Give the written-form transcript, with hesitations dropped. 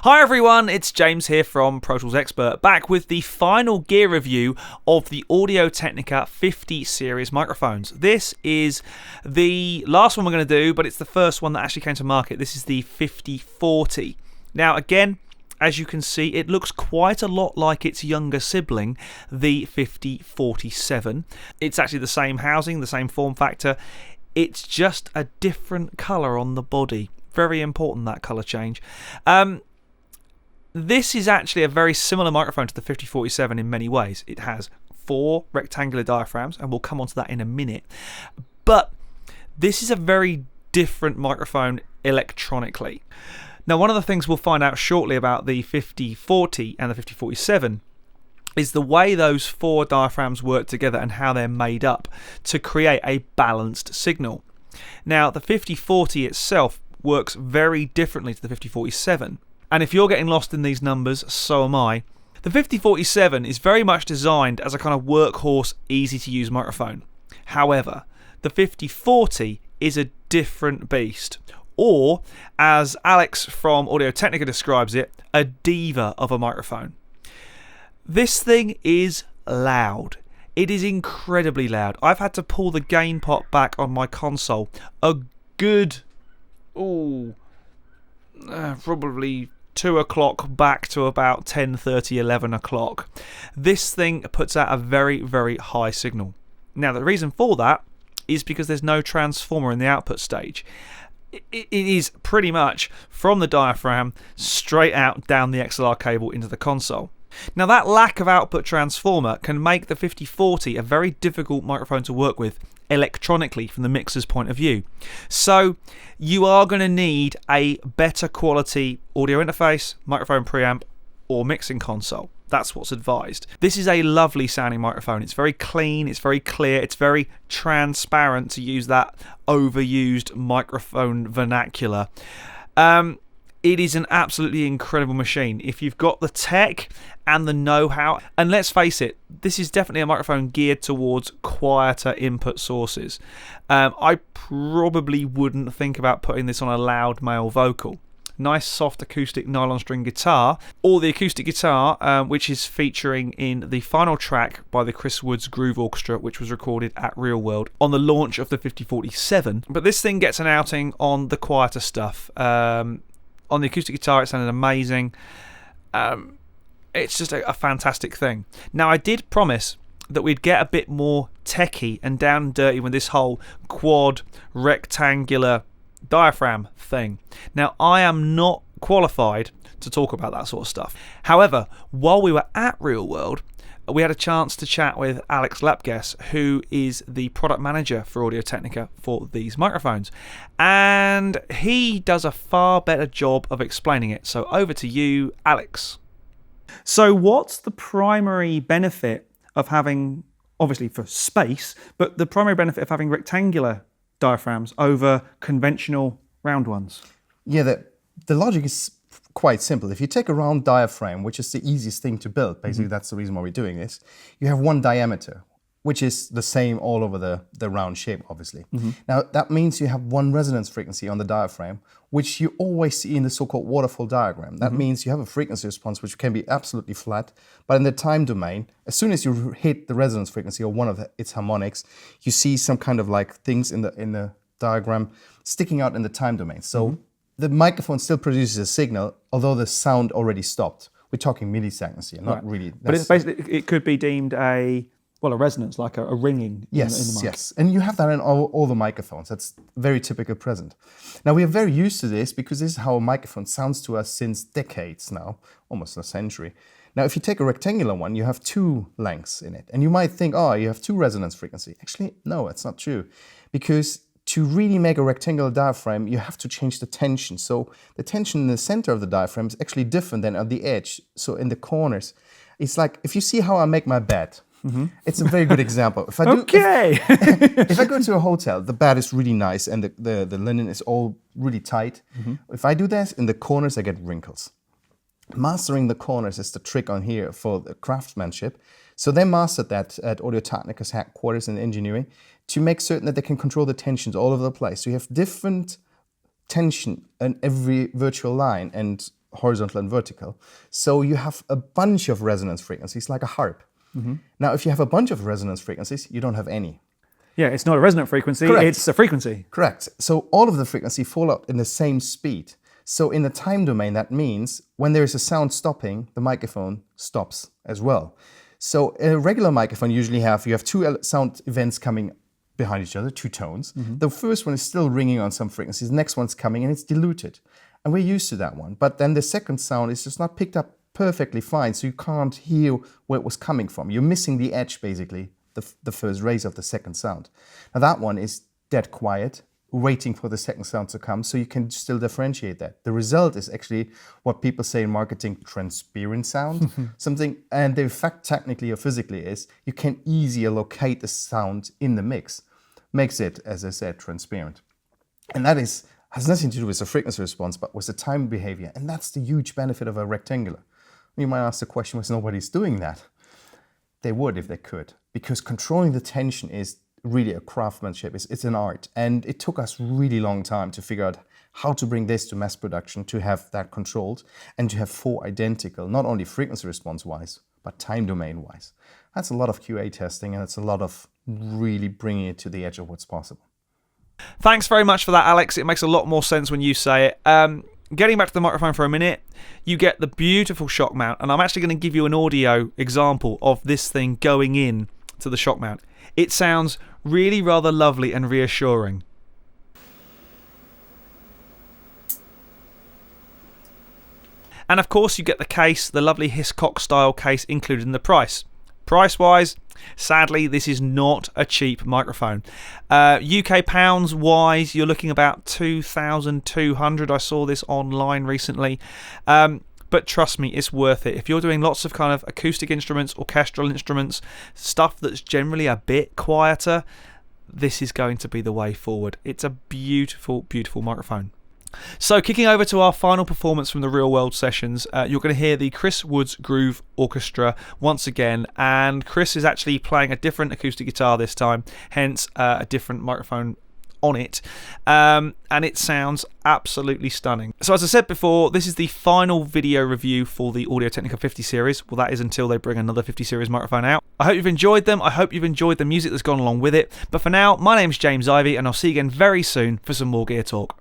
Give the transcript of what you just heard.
Hi everyone, it's James here from Pro Tools Expert, back with the final gear review of the Audio Technica 50 series microphones. This is the last one we're going to do, but it's the first one that actually came to market. This is the 5040. Now again, as you can see, it looks quite a lot like its younger sibling, the 5047. It's actually the same housing, the same form factor. It's just a different colour on the body. Very important, that colour change. This is actually a very similar microphone to the 5047 in many ways. It has 4 rectangular diaphragms, and we'll come on to that in a minute. But this is a very different microphone electronically. Now, one of the things we'll find out shortly about the 5040 and the 5047 is the way those 4 diaphragms work together and how they're made up to create a balanced signal. Now, the 5040 itself works very differently to the 5047. And if you're getting lost in these numbers, so am I. The 5047 is very much designed as a kind of workhorse, easy to use microphone. However, the 5040 is a different beast. Or, as Alex from Audio Technica describes it, a diva of a microphone. This thing is loud. It is incredibly loud. I've had to pull the gain pot back on my console a good, probably 2 o'clock back to about 10:30, 11 o'clock. This thing puts out a very, very high signal. Now, the reason for that is because there's no transformer in the output stage. It is pretty much from the diaphragm straight out down the XLR cable into the console. Now, that lack of output transformer can make the 5040 a very difficult microphone to work with electronically from the mixer's point of view. So you are going to need a better quality audio interface, microphone preamp, or mixing console. That's what's advised. This is a lovely sounding microphone. It's very clean, it's very clear, it's very transparent, to use that overused microphone vernacular. It is an absolutely incredible machine. If you've got the tech and the know-how, and let's face it, this is definitely a microphone geared towards quieter input sources. I probably wouldn't think about putting this on a loud male vocal. Nice soft acoustic nylon string guitar, or the acoustic guitar, which is featuring in the final track by the Chris Woods Groove Orchestra, which was recorded at Real World on the launch of the 5047. But this thing gets an outing on the quieter stuff. On the acoustic guitar, it sounded amazing. It's just a fantastic thing. Now, I did promise that we'd get a bit more techie and down and dirty with this whole quad rectangular diaphragm thing. Now, I am not qualified to talk about that sort of stuff. However, while we were at Real World, we had a chance to chat with Alex Lapges, who is the product manager for Audio Technica for these microphones. And he does a far better job of explaining it. So over to you, Alex. So what's the primary benefit of having, obviously for space, but the primary benefit of having rectangular diaphragms over conventional round ones? Yeah, the logic is quite simple. If you take a round diaphragm, which is the easiest thing to build, basically that's the reason why we're doing this, you have one diameter, which is the same all over the round shape, obviously. Now, that means you have one resonance frequency on the diaphragm, which you always see in the so-called waterfall diagram. That means you have a frequency response which can be absolutely flat, but in the time domain, as soon as you hit the resonance frequency or one of its harmonics, you see some kind of like things in the diagram sticking out in the time domain. So the microphone still produces a signal, although the sound already stopped. We're talking milliseconds here, not really. But it's basically, it could be deemed a resonance, like a ringing in the mic. Yes, and you have that in all the microphones. That's very typical present. Now, we are very used to this because this is how a microphone sounds to us since decades now, almost a century. Now, if you take a rectangular one, you have 2 lengths in it. And you might think, oh, you have 2 resonance frequency. Actually, no, it's not true. Because to really make a rectangular diaphragm, you have to change the tension. So the tension in the center of the diaphragm is actually different than on the edge. So in the corners, it's like, if you see how I make my bed, it's a very good example. If I do, if I go to a hotel, the bed is really nice and the linen is all really tight. If I do this, in the corners I get wrinkles. Mastering the corners is the trick on here for the craftsmanship. So they mastered that at Audio Technica's headquarters in engineering to make certain that they can control the tensions all over the place. So you have different tension in every virtual line, and horizontal and vertical. So you have a bunch of resonance frequencies, like a harp. Now, if you have a bunch of resonance frequencies, you don't have any. Yeah, it's not a resonant frequency, Correct. it's a frequency. Correct. So all of the frequency fall out in the same speed. So in the time domain, that means when there is a sound stopping, the microphone stops as well. So a regular microphone you have two sound events coming behind each other, two tones. The first one is still ringing on some frequencies, the next one's coming and it's diluted. And we're used to that one. But then the second sound is just not picked up perfectly fine, so you can't hear where it was coming from. You're missing the edge, basically, the first raise of the second sound. Now that one is dead quiet, waiting for the second sound to come, so you can still differentiate that. The result is actually what people say in marketing, transparent sound. Something, and the effect technically or physically is you can easier locate the sound in the mix. Makes it, as I said, transparent. And that has nothing to do with the frequency response, but with the time behavior. And that's the huge benefit of a rectangular. You might ask the question, was nobody's doing that? They would if they could, because controlling the tension is really a craftsmanship. It's an art. And it took us really long time to figure out how to bring this to mass production, to have that controlled, and to have 4 identical, not only frequency response-wise, but time domain-wise. That's a lot of QA testing, and it's a lot of really bringing it to the edge of what's possible. Thanks very much for that, Alex. It makes a lot more sense when you say it. Getting back to the microphone for a minute, you get the beautiful shock mount, and I'm actually going to give you an audio example of this thing going in to the shock mount. It sounds really rather lovely and reassuring. And of course you get the case, the lovely Hiscox style case included in the price. Price wise, sadly this is not a cheap microphone. UK pounds wise, you're looking about 2,200. I saw this online recently. But trust me, it's worth it. If you're doing lots of kind of acoustic instruments, orchestral instruments, stuff that's generally a bit quieter, this is going to be the way forward. It's a beautiful, beautiful microphone. So kicking over to our final performance from the real world sessions, you're going to hear the Chris Woods Groove Orchestra once again, and Chris is actually playing a different acoustic guitar this time, hence a different microphone on it, and it sounds absolutely stunning. So as I said before, this is the final video review for the Audio Technica 50 series. Well, that is until they bring another 50 series microphone out. I hope you've enjoyed them. I hope you've enjoyed the music that's gone along with it. But for now, my name's James Ivey, and I'll see you again very soon for some more gear talk.